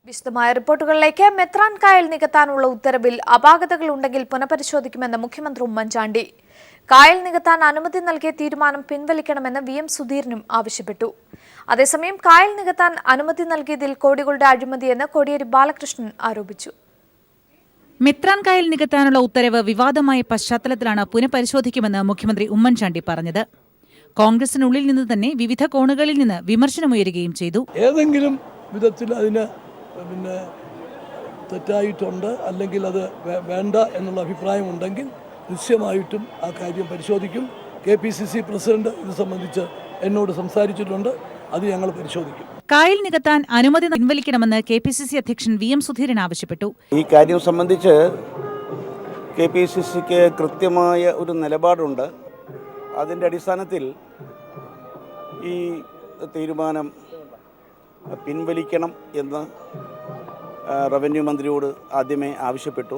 വിശദമായ റിപ്പോർട്ടുകളിലേക്ക്. മെത്രാൻ കായൽ നികത്താനുള്ള ഉത്തരവിൽ അപാകതകൾ ഉണ്ടെങ്കിൽ പുനഃപരിശോധിക്കുമെന്ന് മുഖ്യമന്ത്രി ഉമ്മൻചാണ്ടി. കായൽ നികത്താൻ അനുമതി നൽകിയ തീരുമാനം പിൻവലിക്കണമെന്ന് VM സുധീരനും ആവശ്യപ്പെട്ടു. അതേസമയം കായൽ നികത്താൻ അനുമതി നൽകിയതിൽ കോടികളുടെ അഴിമതിയെന്ന് കോടിയേരി ബാലകൃഷ്ണൻ ആരോപിച്ചു. മെത്രാൻ കായൽ നികത്താനുള്ള ഉത്തരവ് വിവാദമായ പശ്ചാത്തലത്തിലാണ് പുനഃപരിശോധിക്കുമെന്ന് മുഖ്യമന്ത്രി ഉമ്മൻചാണ്ടി പറഞ്ഞത്. കോൺഗ്രസിനുള്ളിൽ നിന്ന് തന്നെ വിവിധ കോണുകളിൽ നിന്ന് വിമർശനമുയരുകയും ചെയ്തു. ഏതെങ്കിലും വിധത്തിൽ അതിന് തെറ്റായിട്ടുണ്ട്, അല്ലെങ്കിൽ അത് വേണ്ട എന്നുള്ള അഭിപ്രായമുണ്ടെങ്കിൽ നിശ്ചയമായിട്ടും ആ കാര്യം പരിശോധിക്കും. KPCC പ്രസിഡന്റ് ഇത് സംബന്ധിച്ച് എന്നോട് സംസാരിച്ചിട്ടുണ്ട്. അത് ഞങ്ങൾ പരിശോധിക്കും. കായൽ നികത്താൻ അനുമതി പിൻവലിക്കണമെന്ന് KPCC അധ്യക്ഷൻ VM സുധീരൻ ആവശ്യപ്പെട്ടു. ഈ കാര്യം സംബന്ധിച്ച് KPCCക്ക് കൃത്യമായ ഒരു നിലപാടുണ്ട്. അതിൻ്റെ അടിസ്ഥാനത്തിൽ ഈ തീരുമാനം പിൻവലിക്കണം എന്ന് റവന്യൂ മന്ത്രിയോട് ആദ്യമേ ആവശ്യപ്പെട്ടു.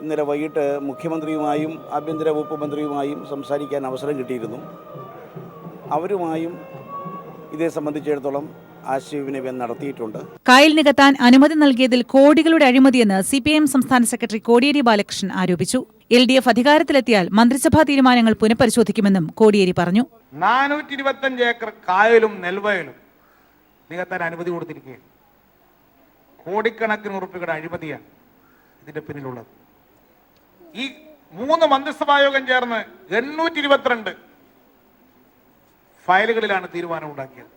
ഇന്നലെ വൈകിട്ട് മുഖ്യമന്ത്രിയുമായും ആഭ്യന്തര വകുപ്പ് മന്ത്രിയുമായും സംസാരിക്കാൻ അവസരം കിട്ടിയിരുന്നു. അവരുമായും ഇതേ സംബന്ധിച്ചിടത്തോളം ആശയവിനിമയം നടത്തിയിട്ടുണ്ട്. കായൽ നികത്താൻ അനുമതി നൽകിയതിൽ കോടികളുടെ അഴിമതിയെന്ന് CPIM സംസ്ഥാന സെക്രട്ടറി കോടിയേരി ബാലകൃഷ്ണൻ ആരോപിച്ചു. LDF അധികാരത്തിലെത്തിയാൽ മന്ത്രിസഭാ തീരുമാനങ്ങൾ പുനഃപരിശോധിക്കുമെന്നും കോടിയേരി പറഞ്ഞു. 425 ഏക്കർ കായലും നെൽവയലും നികത്താൻ അനുമതി കൊടുത്തിരിക്കുകയാണ്. കോടിക്കണക്കിന് ഉറുപ്പികളുടെ അഴിമതിയാണ് ഇതിന്റെ പിന്നിലുള്ളത്. ഈ 3 മന്ത്രിസഭായോഗം ചേർന്ന് 822 ഫയലുകളിലാണ് തീരുമാനം ഉണ്ടാക്കിയത്.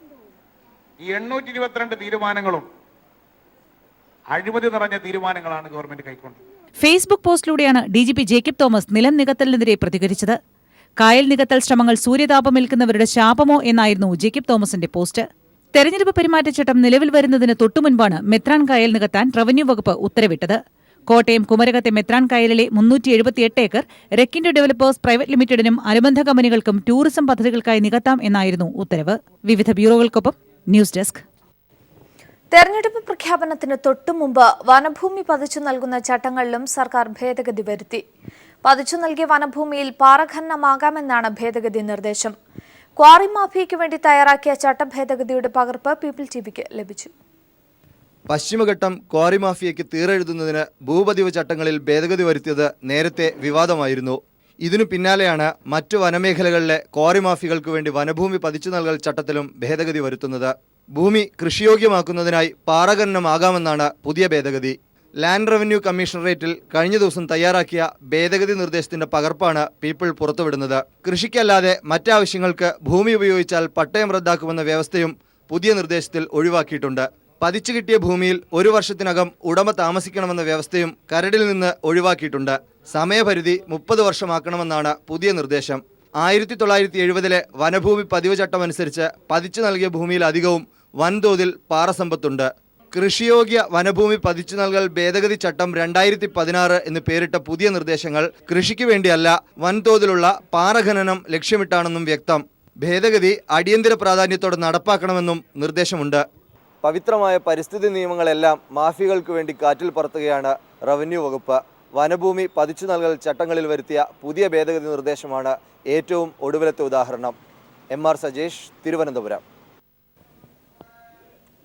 ഈ 822 തീരുമാനങ്ങളും അഴിമതി നിറഞ്ഞ തീരുമാനങ്ങളാണ് ഗവൺമെന്റ് കൈക്കൊണ്ടത്. ഫേസ്ബുക്ക് പോസ്റ്റിലൂടെയാണ് DGP ജേക്കബ് തോമസ് നിലം നികത്തലിനെതിരെ പ്രതികരിച്ചത്. കായൽ നികത്തൽ ശ്രമങ്ങൾ സൂര്യതാപമേൽക്കുന്നവരുടെ ശാപമോ എന്നായിരുന്നു ജേക്കബ് തോമസിന്റെ പോസ്റ്റ്. തെരഞ്ഞെടുപ്പ് പെരുമാറ്റച്ചട്ടം നിലവിൽ വരുന്നതിന് തൊട്ടുമുൻപാണ് മെത്രാൻ കായൽ നികത്താൻ റവന്യൂ വകുപ്പ് ഉത്തരവിട്ടത്. കോട്ടയം കുമരകത്തെ മെത്രാൻ കായലിലെ 378 ഏക്കർ റെക്കിൻഡോ ഡെവലപ്പേഴ്സ് പ്രൈവറ്റ് ലിമിറ്റഡിനും അനുബന്ധ കമ്പനികൾക്കും ടൂറിസം പദ്ധതികൾക്കായി നികത്താം എന്നായിരുന്നു ഉത്തരവ്. വിവിധ ബ്യൂറോകൾക്കൊപ്പം ന്യൂസ് ഡെസ്ക്. തെരഞ്ഞെടുപ്പ് പ്രഖ്യാപനത്തിന് തൊട്ടുമുമ്പ് വനഭൂമി പതിച്ചു നൽകുന്ന ചട്ടങ്ങളിലും സർക്കാർ ഭേദഗതി വരുത്തി. പതിച്ചു നൽകിയ വനഭൂമിയിൽ പാറഖനനമാകാമെന്നാണ് ഭേദഗതി നിർദ്ദേശം. ക്വാറി മാഫിയയ്ക്ക് വേണ്ടി തയ്യാറാക്കിയ ചട്ടഭേദഗതിയുടെ പകർപ്പ് പീപ്പിൾ TVക്ക് ലഭിച്ചു. പശ്ചിമഘട്ടം ക്വാറി മാഫിയയ്ക്ക് തീരെഴുതുന്നതിന് ഭൂപതിവ് ചട്ടങ്ങളിൽ ഭേദഗതി വരുത്തിയത് നേരത്തെ വിവാദമായിരുന്നു. ഇതിനു പിന്നാലെയാണ് മറ്റു വനമേഖലകളിലെ ക്വാറി മാഫിയകൾക്ക് വേണ്ടി വനഭൂമി പതിച്ചു നൽകൽ ചട്ടത്തിലും ഭേദഗതി വരുത്തുന്നത്. ഭൂമി കൃഷിയോഗ്യമാക്കുന്നതിനായി പാറഖനനമാകാമെന്നാണ് പുതിയ ഭേദഗതി. ലാൻഡ് റവന്യൂ കമ്മീഷണറേറ്റിൽ കഴിഞ്ഞ ദിവസം തയ്യാറാക്കിയ ഭേദഗതി നിർദ്ദേശത്തിന്റെ പകർപ്പാണ് പീപ്പിൾ പുറത്തുവിടുന്നത്. കൃഷിക്കല്ലാതെ മറ്റാവശ്യങ്ങൾക്ക് ഭൂമി ഉപയോഗിച്ചാൽ പട്ടയം റദ്ദാക്കുമെന്ന വ്യവസ്ഥയും പുതിയ നിർദ്ദേശത്തിൽ ഒഴിവാക്കിയിട്ടുണ്ട്. പതിച്ചു കിട്ടിയ ഭൂമിയിൽ 1 വർഷത്തിനകം ഉടമ താമസിക്കണമെന്ന വ്യവസ്ഥയും കരടിൽ നിന്ന് ഒഴിവാക്കിയിട്ടുണ്ട്. സമയപരിധി 30 വർഷമാക്കണമെന്നാണ് പുതിയ നിർദ്ദേശം. 1970-ലെ വനഭൂമി പതിവ് ചട്ടമനുസരിച്ച് പതിച്ചു നൽകിയ ഭൂമിയിലധികവും വൻതോതിൽ പാറസമ്പത്തുണ്ട്. കൃഷിയോഗ്യ വനഭൂമി പതിച്ചു നൽകൽ ഭേദഗതി ചട്ടം 2016 എന്ന് പേരിട്ട പുതിയ നിർദ്ദേശങ്ങൾ കൃഷിക്ക് വേണ്ടിയല്ല, വൻതോതിലുള്ള പാറഖനനം ലക്ഷ്യമിട്ടാണെന്നും വ്യക്തം. ഭേദഗതി അടിയന്തര പ്രാധാന്യത്തോടെ നടപ്പാക്കണമെന്നും നിർദ്ദേശമുണ്ട്. പവിത്രമായ പരിസ്ഥിതി നിയമങ്ങളെല്ലാം മാഫിയകൾക്ക് വേണ്ടി കാറ്റിൽ പറത്തുകയാണ് റവന്യൂ വകുപ്പ്. വനഭൂമി പതിച്ചു നൽകൽ ചട്ടങ്ങളിൽ വരുത്തിയ പുതിയ ഭേദഗതി നിർദ്ദേശമാണ് ഏറ്റവും ഒടുവിലത്തെ ഉദാഹരണം. MR സജേഷ്, തിരുവനന്തപുരം.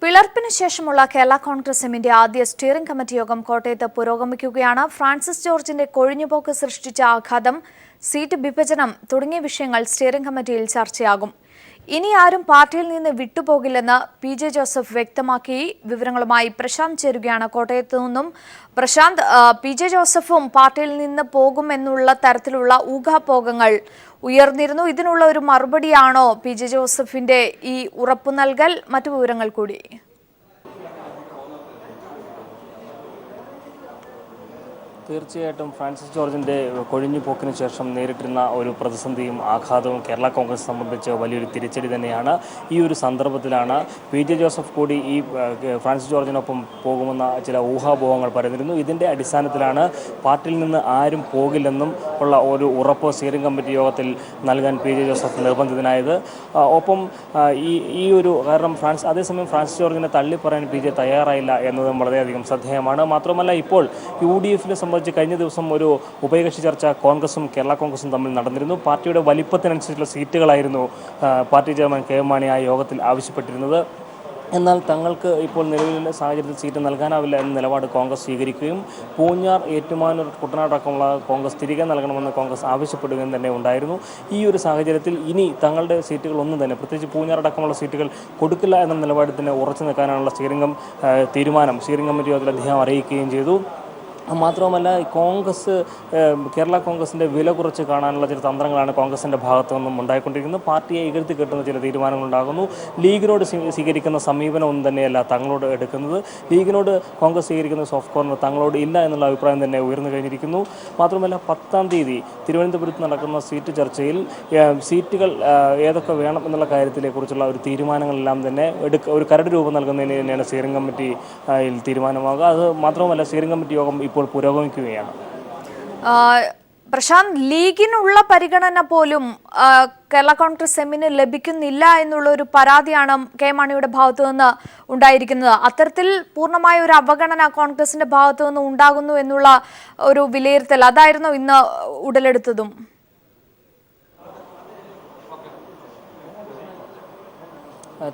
പിളർപ്പിന് ശേഷമുള്ള കേരള കോൺഗ്രസ് എമ്മിന്റെ ആദ്യ സ്റ്റിയറിംഗ് കമ്മിറ്റി യോഗം കോട്ടയത്ത് പുരോഗമിക്കുകയാണ്. ഫ്രാൻസിസ് ജോർജിന്റെ കൊഴിഞ്ഞുപോക്ക് സൃഷ്ടിച്ച ആഘാതം, സീറ്റ് വിഭജനം തുടങ്ങിയ വിഷയങ്ങൾ സ്റ്റിയറിംഗ് കമ്മിറ്റിയിൽ ചർച്ചയാകും. ഇനി ആരും പാർട്ടിയിൽ നിന്ന് വിട്ടുപോകില്ലെന്ന് PJ ജോസഫ് വ്യക്തമാക്കി. വിവരങ്ങളുമായി പ്രശാന്ത് ചേരുകയാണ് കോട്ടയത്ത് നിന്നും. പ്രശാന്ത്, PJ ജോസഫും പാർട്ടിയിൽ നിന്ന് പോകുമെന്നുള്ള തരത്തിലുള്ള ഊഹാപോഹങ്ങൾ ഉയർന്നിരുന്നു. ഇതിനുള്ള ഒരു മറുപടിയാണോ PJ ജോസഫിന്റെ ഈ ഉറപ്പു നൽകൽ? മറ്റു വിവരങ്ങൾ കൂടി. തീർച്ചയായിട്ടും ഫ്രാൻസിസ് ജോർജിൻ്റെ കൊഴിഞ്ഞുപോക്കിന് ശേഷം നേരിട്ടിരുന്ന ഒരു പ്രതിസന്ധിയും ആഘാതവും കേരള കോൺഗ്രസ് സംബന്ധിച്ച് വലിയൊരു തിരിച്ചടി തന്നെയാണ്. ഈ ഒരു സന്ദർഭത്തിലാണ് PJ ജോസഫ് കൂടി ഈ ഫ്രാൻസിസ് ജോർജിനൊപ്പം പോകുമെന്ന ചില ഊഹാപോഹങ്ങൾ പറയുന്നിരുന്നു. ഇതിൻ്റെ അടിസ്ഥാനത്തിലാണ് പാർട്ടിയിൽ നിന്ന് ആരും പോകില്ലെന്നും ഉള്ള ഒരു ഉറപ്പ് സ്റ്റിയറിംഗ് കമ്മിറ്റി യോഗത്തിൽ നൽകാൻ PJ ജോസഫ് നിർബന്ധിതനായത്. ഒപ്പം ഈ ഒരു കാരണം അതേസമയം ഫ്രാൻസിസ് ജോർജിനെ തള്ളിപ്പറയാൻ PJ തയ്യാറായില്ല എന്നതും വളരെയധികം ശ്രദ്ധേയമാണ്. മാത്രമല്ല, ഇപ്പോൾ UDF-നെ സംബന്ധിച്ച് കഴിഞ്ഞ ദിവസം ഒരു ഉഭയകക്ഷി ചർച്ച കോൺഗ്രസും കേരള കോൺഗ്രസും തമ്മിൽ നടന്നിരുന്നു. പാർട്ടിയുടെ വലിപ്പത്തിനനുസരിച്ചുള്ള സീറ്റുകളായിരുന്നു പാർട്ടി ചെയർമാൻ KM മാണി ആ യോഗത്തിൽ ആവശ്യപ്പെട്ടിരുന്നത്. എന്നാൽ തങ്ങൾക്ക് ഇപ്പോൾ നിലവിലെ സാഹചര്യത്തിൽ സീറ്റ് നൽകാനാവില്ല എന്ന നിലപാട് കോൺഗ്രസ് സ്വീകരിക്കുകയും പൂഞ്ഞാർ, ഏറ്റുമാനൂർ, കുട്ടനാട് അടക്കമുള്ള കോൺഗ്രസ് തിരികെ നൽകണമെന്ന് കോൺഗ്രസ് ആവശ്യപ്പെടുകയും തന്നെ ഉണ്ടായിരുന്നു. ഈ ഒരു സാഹചര്യത്തിൽ ഇനി തങ്ങളുടെ സീറ്റുകളൊന്നും തന്നെ, പ്രത്യേകിച്ച് പൂഞ്ഞാർ അടക്കമുള്ള സീറ്റുകൾ കൊടുക്കില്ല എന്ന നിലപാടിൽ തന്നെ ഉറച്ചു നിൽക്കാനുള്ള സ്റ്റിയറിംഗ് കമ്മിറ്റി യോഗത്തിൽ അദ്ദേഹം അറിയിക്കുകയും ചെയ്തു. മാത്രവുമല്ല, കേരള കോൺഗ്രസിൻ്റെ വില കുറച്ച് കാണാനുള്ള ചില തന്ത്രങ്ങളാണ് കോൺഗ്രസിൻ്റെ ഭാഗത്തു നിന്നും ഉണ്ടായിക്കൊണ്ടിരിക്കുന്നത്. പാർട്ടിയെ ഇകഴ്ത്തി കെട്ടുന്ന ചില തീരുമാനങ്ങളുണ്ടാകുന്നു. ലീഗിനോട് സ്വീകരിക്കുന്ന സമീപനമൊന്നും തന്നെയല്ല തങ്ങളോട് എടുക്കുന്നത്. ലീഗിനോട് കോൺഗ്രസ് സ്വീകരിക്കുന്ന സോഫ്റ്റ് കോർണർ തങ്ങളോട് ഇല്ല എന്നുള്ള അഭിപ്രായം തന്നെ ഉയർന്നു കഴിഞ്ഞിരിക്കുന്നു. മാത്രമല്ല, 10-ാം തീയതി തിരുവനന്തപുരത്ത് നടക്കുന്ന സീറ്റ് ചർച്ചയിൽ സീറ്റുകൾ ഏതൊക്കെ വേണം എന്നുള്ള കാര്യത്തെക്കുറിച്ചുള്ള ഒരു തീരുമാനങ്ങളെല്ലാം തന്നെ ഒരു കരട് രൂപം നൽകുന്നതിന് തന്നെയാണ് സ്റ്റിയറിംഗ് കമ്മിറ്റിയിൽ തീരുമാനമാകുക. അത് മാത്രവുമല്ല, സ്റ്റിയറിംഗ് കമ്മിറ്റി യോഗം ഇപ്പോൾ പുരോഗമിക്കുകയാണ്. പ്രശാന്ത്, ലീഗിനുള്ള പരിഗണന പോലും കേരള കോൺഗ്രസ് എമ്മിന് ലഭിക്കുന്നില്ല എന്നുള്ള ഒരു പരാതിയാണ് കെ മാണിയുടെ ഭാഗത്തു നിന്ന് ഉണ്ടായിരിക്കുന്നത്. അത്തരത്തിൽ പൂർണ്ണമായ ഒരു അവഗണന കോൺഗ്രസിന്റെ ഭാഗത്തു നിന്ന് ഉണ്ടാകുന്നു എന്നുള്ള ഒരു വിലയിരുത്തൽ അതായിരുന്നു ഇന്ന് ഉടലെടുത്തതും.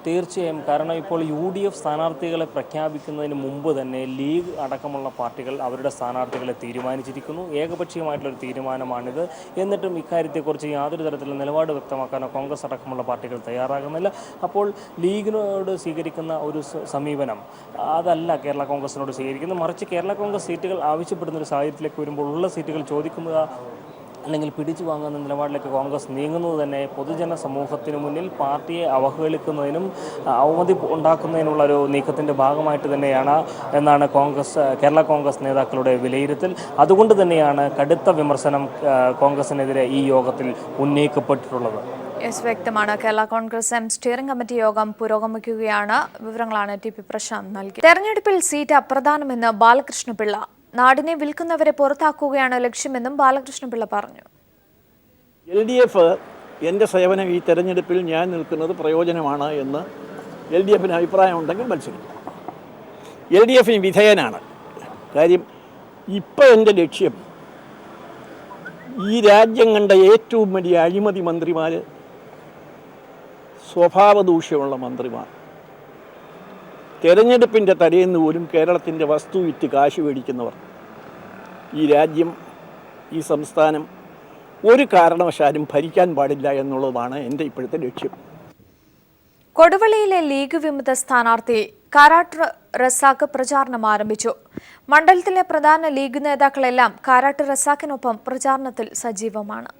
തീർച്ചയായും. കാരണം ഇപ്പോൾ UDF സ്ഥാനാർത്ഥികളെ പ്രഖ്യാപിക്കുന്നതിന് മുമ്പ് തന്നെ ലീഗ് അടക്കമുള്ള പാർട്ടികൾ അവരുടെ സ്ഥാനാർത്ഥികളെ തീരുമാനിച്ചിരിക്കുന്നു. ഏകപക്ഷീയമായിട്ടുള്ളൊരു തീരുമാനമാണിത്. എന്നിട്ടും ഇക്കാര്യത്തെക്കുറിച്ച് യാതൊരു തരത്തിലുള്ള നിലപാട് വ്യക്തമാക്കാനോ കോൺഗ്രസ് അടക്കമുള്ള പാർട്ടികൾ തയ്യാറാകുന്നില്ല. അപ്പോൾ ലീഗിനോട് സ്വീകരിക്കുന്ന ഒരു സമീപനം അതല്ല കേരള കോൺഗ്രസിനോട് സ്വീകരിക്കുന്നത്. മറിച്ച് കേരള കോൺഗ്രസ് സീറ്റുകൾ ആവശ്യപ്പെടുന്ന ഒരു സാഹചര്യത്തിലേക്ക് വരുമ്പോൾ ഉള്ള സീറ്റുകൾ ചോദിക്കുക അല്ലെങ്കിൽ പിടിച്ചു വാങ്ങുന്ന നിലപാടിലേക്ക് കോൺഗ്രസ് നീങ്ങുന്നത് തന്നെ പൊതുജന സമൂഹത്തിന് മുന്നിൽ പാർട്ടിയെ അവഹേളിക്കുന്നതിനും അവമതി ഉണ്ടാക്കുന്നതിനുള്ള ഒരു നീക്കത്തിൻ്റെ ഭാഗമായിട്ട് തന്നെയാണ് എന്നാണ് കേരള കോൺഗ്രസ് നേതാക്കളുടെ വിലയിരുത്തൽ. അതുകൊണ്ട് തന്നെയാണ് കടുത്ത വിമർശനം കോൺഗ്രസിനെതിരെ ഈ യോഗത്തിൽ ഉന്നയിക്കപ്പെട്ടിട്ടുള്ളത്. വ്യക്തമാണ്. Kerala Congress M steering committee യോഗം പുരോഗമിക്കുകയാണ്. വിവരങ്ങളാണ് TP പ്രശാന്ത് നൽകി. തെരഞ്ഞെടുപ്പിൽ സീറ്റ് അപ്രധാനമെന്ന് ബാലകൃഷ്ണപിള്ള. നാടിനെ വിൽക്കുന്നവരെ പുറത്താക്കുകയാണ് ലക്ഷ്യമെന്നും ബാലകൃഷ്ണപിള്ള പറഞ്ഞു. LDF എൻ്റെ സേവനം ഈ തെരഞ്ഞെടുപ്പിൽ ഞാൻ നിൽക്കുന്നത് പ്രയോജനമാണ് എന്ന് LDFന് അഭിപ്രായമുണ്ടെങ്കിൽ മത്സരിക്കും. LDFന് വിധേയനാണ്. കാര്യം ഇപ്പോൾ എൻ്റെ ലക്ഷ്യം ഈ രാജ്യം കണ്ട ഏറ്റവും വലിയ അഴിമതി മന്ത്രിമാർ, സ്വഭാവദൂഷ്യമുള്ള മന്ത്രിമാർ, തെരഞ്ഞെടുപ്പിൻ്റെ തലേന്ന് പോലും കേരളത്തിൻ്റെ വസ്തു വിറ്റ് കാശ് മേടിക്കുന്നവർ, ഈ രാജ്യം, ഈ സംസ്ഥാനം ഒരു കാരണവശാലും ഭരിക്കാൻ പാടില്ല എന്നുള്ളതാണ് എൻ്റെ ഇപ്പോഴത്തെ ലക്ഷ്യം. കൊടുവള്ളിയിലെ ലീഗ് വിമത സ്ഥാനാർത്ഥി കാരാട്ട് റസാഖ് പ്രചാരണം ആരംഭിച്ചു. മണ്ഡലത്തിലെ പ്രധാന ലീഗ് നേതാക്കളെല്ലാം കാരാട്ട് റസാഖിനൊപ്പം പ്രചാരണത്തിൽ സജീവമാണ്.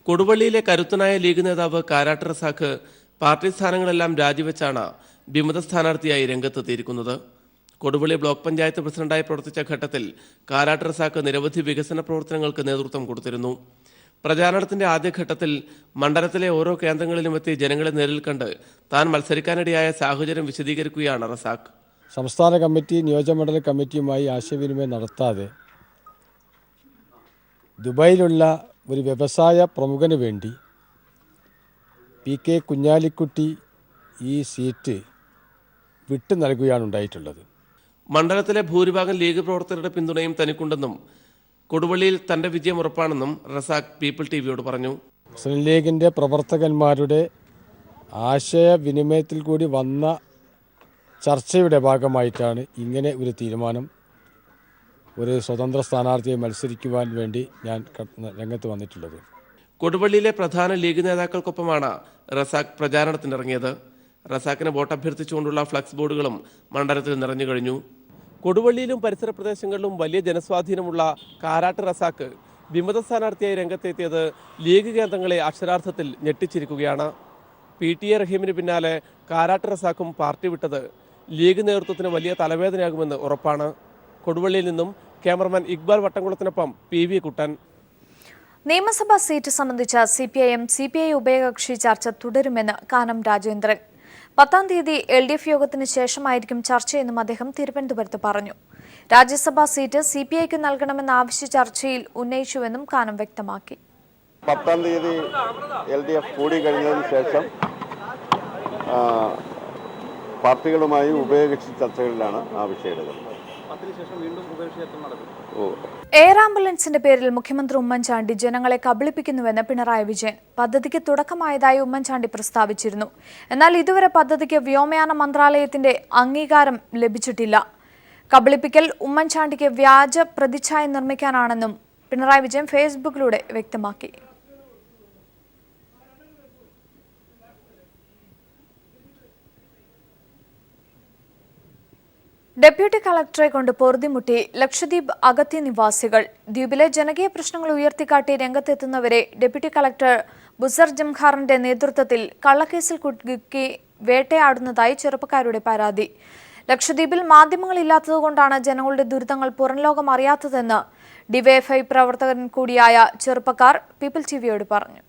കൊടുവള്ളിയിലെ കരുത്തനായ ലീഗ് നേതാവ് കാരാട്ട് റസാഖ് പാർട്ടി സ്ഥാനങ്ങളെല്ലാം രാജിവെച്ചാണ് വിമത സ്ഥാനാർത്ഥിയായി രംഗത്തെത്തിയിരിക്കുന്നത്. കൊടുവള്ളി ബ്ലോക്ക് പഞ്ചായത്ത് പ്രസിഡന്റായി പ്രവർത്തിച്ച ഘട്ടത്തിൽ കാരാട്ട് റസാഖ് നിരവധി വികസന പ്രവർത്തനങ്ങൾക്ക് നേതൃത്വം കൊടുത്തിരുന്നു. പ്രചാരണത്തിന്റെ ആദ്യഘട്ടത്തിൽ മണ്ഡലത്തിലെ ഓരോ കേന്ദ്രങ്ങളിലും എത്തി ജനങ്ങളെ നേരിൽ കണ്ട് താൻ മത്സരിക്കാനിടയായ സാഹചര്യം വിശദീകരിക്കുകയാണ് റസാഖ്. സംസ്ഥാന കമ്മിറ്റി, നിയോജകമണ്ഡല കമ്മിറ്റിയുമായി ആശയവിനിമയം നടത്താതെ ദുബായിലുള്ള ഒരു വ്യവസായ പ്രമുഖന് വേണ്ടി PK കുഞ്ഞാലിക്കുട്ടി ഈ സീറ്റ് വിട്ടു നൽകുകയാണ് ഉണ്ടായിട്ടുള്ളത്. മണ്ഡലത്തിലെ ഭൂരിഭാഗം ലീഗ് പ്രവർത്തകരുടെ പിന്തുണയും തനിക്കുണ്ടെന്നും കൊടുവള്ളിയിൽ തന്റെ വിജയം ഉറപ്പാണെന്നും റസാഖ് പീപ്പിൾ TVയോട് പറഞ്ഞു. മുസ്ലിം ലീഗിൻ്റെ പ്രവർത്തകന്മാരുടെ ആശയവിനിമയത്തിൽ കൂടി വന്ന ചർച്ചയുടെ ഭാഗമായിട്ടാണ് ഇങ്ങനെ ഒരു തീരുമാനം, ഒരു സ്വതന്ത്ര സ്ഥാനാർത്ഥിയെ മത്സരിക്കുവാൻ വേണ്ടി ഞാൻ രംഗത്ത് വന്നിട്ടുള്ളത്. കൊടുവള്ളിയിലെ പ്രധാന ലീഗ് നേതാക്കൾക്കൊപ്പമാണ് റസാഖ് പ്രചാരണത്തിനിറങ്ങിയത്. റസാഖിന് വോട്ട് അഭ്യർത്ഥിച്ചുകൊണ്ടുള്ള ഫ്ലക്സ് ബോർഡുകളും മണ്ഡലത്തിൽ നിറഞ്ഞു കഴിഞ്ഞു. കൊടുവള്ളിയിലും പരിസര പ്രദേശങ്ങളിലും വലിയ ജനസ്വാധീനമുള്ള കാരാട്ട് റസാഖ് വിമത സ്ഥാനാർത്ഥിയായി രംഗത്തെത്തിയത് ലീഗ് കേന്ദ്രങ്ങളെ അക്ഷരാർത്ഥത്തിൽ ഞെട്ടിച്ചിരിക്കുകയാണ്. PTA റഹീമിന് പിന്നാലെ കാരാട്ട് റസാഖും പാർട്ടി വിട്ടത് ലീഗ് നേതൃത്വത്തിന് വലിയ തലവേദനയാകുമെന്ന് ഉറപ്പാണ്. കൊടുവള്ളിയിൽ നിന്നും ക്യാമറമാൻ ഇക്ബാൽ വട്ടംകുളത്തിനൊപ്പം PV കുട്ടൻ. നിയമസഭാ സീറ്റ് സംബന്ധിച്ച CPI ഉഭയകക്ഷി ചർച്ച തുടരുമെന്ന് കാനം രാജേന്ദ്രൻ. 10-ാം തീയതി LDF യോഗത്തിന് ശേഷമായിരിക്കും ചർച്ചയെന്നും അദ്ദേഹം തിരുവനന്തപുരത്ത് പറഞ്ഞു. രാജ്യസഭാ സീറ്റ് CPIക്ക് നൽകണമെന്ന ആവശ്യ ചർച്ചയിൽ ഉന്നയിച്ചുവെന്നും കാനം വ്യക്തമാക്കി. 10-ാം തീയതി LDF കൂടി കഴിഞ്ഞതിന് ശേഷം പാർട്ടികളുമായി ഉഭയകക്ഷി ചർച്ചകളിലാണ് ആ വിഷയം എടുക്കുന്നത്. അതിനുശേഷം വീണ്ടും ഉപേക്ഷയത്വം നടക്കും. എയർ ആംബുലൻസിന്റെ പേരിൽ മുഖ്യമന്ത്രി ഉമ്മൻചാണ്ടി ജനങ്ങളെ കബളിപ്പിക്കുന്നുവെന്ന് പിണറായി വിജയൻ. പദ്ധതിക്ക് തുടക്കമായതായി ഉമ്മൻചാണ്ടി പ്രസ്താവിച്ചിരുന്നു. എന്നാൽ ഇതുവരെ പദ്ധതിക്ക് വ്യോമയാന മന്ത്രാലയത്തിന്റെ അംഗീകാരം ലഭിച്ചിട്ടില്ല. കബളിപ്പിക്കൽ ഉമ്മൻചാണ്ടിക്ക് വ്യാജ പ്രതിച്ഛായ നിർമ്മിക്കാനാണെന്നും പിണറായി വിജയൻ ഫേസ്ബുക്കിലൂടെ വ്യക്തമാക്കി. ഡെപ്യൂട്ടി കളക്ടറെ കൊണ്ട് പൊറുതിമുട്ടി ലക്ഷദ്വീപ് അഗത്തി നിവാസികൾ. ദ്വീപിലെ ജനകീയ പ്രശ്നങ്ങൾ ഉയർത്തിക്കാട്ടി രംഗത്തെത്തുന്നവരെ ഡെപ്യൂട്ടി കളക്ടർ ബുസർ ജംഖാറിന്റെ നേതൃത്വത്തിൽ കള്ളക്കേസിൽ കുടുക്കി വേട്ടയാടുന്നതായി ചെറുപ്പക്കാരുടെ പരാതി. ലക്ഷദ്വീപിൽ മാധ്യമങ്ങളില്ലാത്തതുകൊണ്ടാണ് ജനങ്ങളുടെ ദുരിതങ്ങൾ പുറംലോകം അറിയാത്തതെന്ന് ഡിവൈഎഫ്ഐ പ്രവർത്തകൻ കൂടിയായ ചെറുപ്പക്കാർ പീപ്പിൾ ടിവിയോട് പറഞ്ഞു.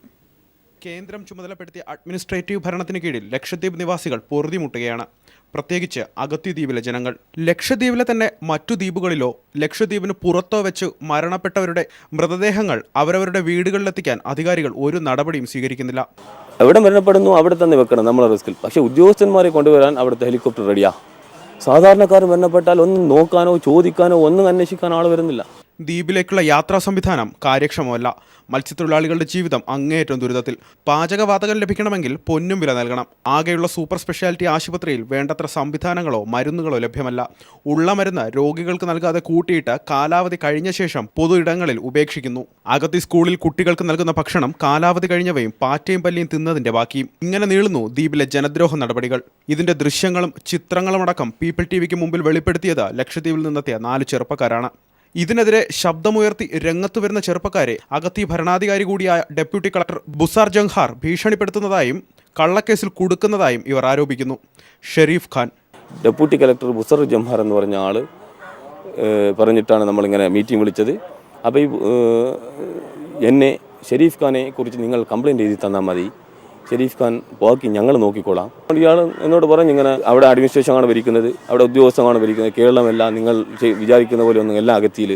കേന്ദ്രം ചുമതലപ്പെടുത്തിയ അഡ്മിനിസ്ട്രേറ്റീവ് ഭരണത്തിന് കീഴിൽ ലക്ഷദ്വീപ് നിവാസികൾ പൊറുതിമുട്ടുകയാണ്. പ്രത്യേകിച്ച് അഗത്തി ദ്വീപിലെ ജനങ്ങൾ. ലക്ഷദ്വീപിലെ തന്നെ മറ്റു ദ്വീപുകളിലോ ലക്ഷദ്വീപിന് പുറത്തോ വെച്ച് മരണപ്പെട്ടവരുടെ മൃതദേഹങ്ങൾ അവരവരുടെ വീടുകളിലെത്തിക്കാൻ അധികാരികൾ ഒരു നടപടിയും സ്വീകരിക്കുന്നില്ല. എവിടെ മരണപ്പെടുന്നു അവിടെ തന്നെ വെക്കണം നമ്മളെ റിസ്കിൽ. പക്ഷേ ഉദ്യോഗസ്ഥന്മാരെ കൊണ്ടുവരാൻ അവിടുത്തെ ഹെലികോപ്റ്റർ റെഡിയാ. സാധാരണക്കാർ മരണപ്പെട്ടാൽ ഒന്നും നോക്കാനോ ചോദിക്കാനോ ഒന്നും അന്വേഷിക്കാനോ ആൾ വരുന്നില്ല. ദ്വീപിലേക്കുള്ള യാത്രാ സംവിധാനം കാര്യക്ഷമമല്ല. മത്സ്യത്തൊഴിലാളികളുടെ ജീവിതം അങ്ങേയറ്റം ദുരിതത്തിൽ. പാചകവാതകം ലഭിക്കണമെങ്കിൽ പൊന്നും വില നൽകണം. ആകെയുള്ള സൂപ്പർ സ്പെഷ്യാലിറ്റി ആശുപത്രിയിൽ വേണ്ടത്ര സംവിധാനങ്ങളോ മരുന്നുകളോ ലഭ്യമല്ല. ഉള്ള മരുന്ന് രോഗികൾക്ക് നൽകാതെ കൂട്ടിയിട്ട് കാലാവധി കഴിഞ്ഞ ശേഷം പൊതു ഇടങ്ങളിൽ ഉപേക്ഷിക്കുന്നു. അഗത്തി സ്കൂളിൽ കുട്ടികൾക്ക് നൽകുന്ന ഭക്ഷണം കാലാവധി കഴിഞ്ഞവയും പാറ്റയും പല്ലിയും തിന്നതിന്റെ ബാക്കിയും. ഇങ്ങനെ നീളുന്നു ദ്വീപിലെ ജനദ്രോഹ നടപടികൾ. ഇതിന്റെ ദൃശ്യങ്ങളും ചിത്രങ്ങളുമടക്കം പീപ്പിൾ ടിവിക്ക് മുമ്പിൽ വെളിപ്പെടുത്തിയത് ലക്ഷദ്വീപിൽ നിന്നെത്തിയ 4 ചെറുപ്പക്കാരാണ്. ഇതിനെതിരെ ശബ്ദമുയർത്തി രംഗത്തു വരുന്ന ചെറുപ്പക്കാരെ അഗത്തി ഭരണാധികാരി കൂടിയായ ഡെപ്യൂട്ടി കളക്ടർ ബുസാർ ജംഖാർ ഭീഷണിപ്പെടുത്തുന്നതായും കള്ളക്കേസിൽ കുടുക്കുന്നതായും ഇവർ ആരോപിക്കുന്നു. ഷെരീഫ് ഖാൻ. ഡെപ്യൂട്ടി കളക്ടർ ബുസാർ ജംഖാർ എന്ന് പറഞ്ഞ ആൾ പറഞ്ഞിട്ടാണ് നമ്മളിങ്ങനെ മീറ്റിംഗ് വിളിച്ചത്. അപ്പോൾ എന്നെ ഷെരീഫ് ഖാനെ കുറിച്ച് നിങ്ങൾ കംപ്ലയിൻ്റ് എഴുതി തന്നാൽ മതി, ഷെരീഫ് ഖാൻ ബാക്കി ഞങ്ങൾ നോക്കിക്കോളാം. ഇയാൾ എന്നോട് പറഞ്ഞു ഇങ്ങനെ അവിടെ അഡ്മിനിസ്ട്രേഷനാണ് ഭരിക്കുന്നത്, അവിടെ ഉദ്യോഗസ്ഥമാണ് ഭരിക്കുന്നത്, കേരളമല്ല നിങ്ങൾ വിചാരിക്കുന്ന പോലെ ഒന്നും എല്ലാ അഗത്തിയിൽ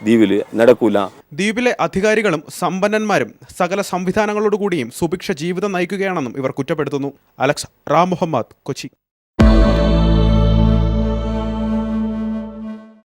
ദ്വീപിൽ നടക്കൂല. ദ്വീപിലെ അധികാരികളും സമ്പന്നന്മാരും സകല സംവിധാനങ്ങളോടുകൂടിയും സുഭിക്ഷ ജീവിതം നയിക്കുകയാണെന്നും ഇവർ കുറ്റപ്പെടുത്തുന്നു. അലക്സ് റാം മുഹമ്മദ്, കൊച്ചി.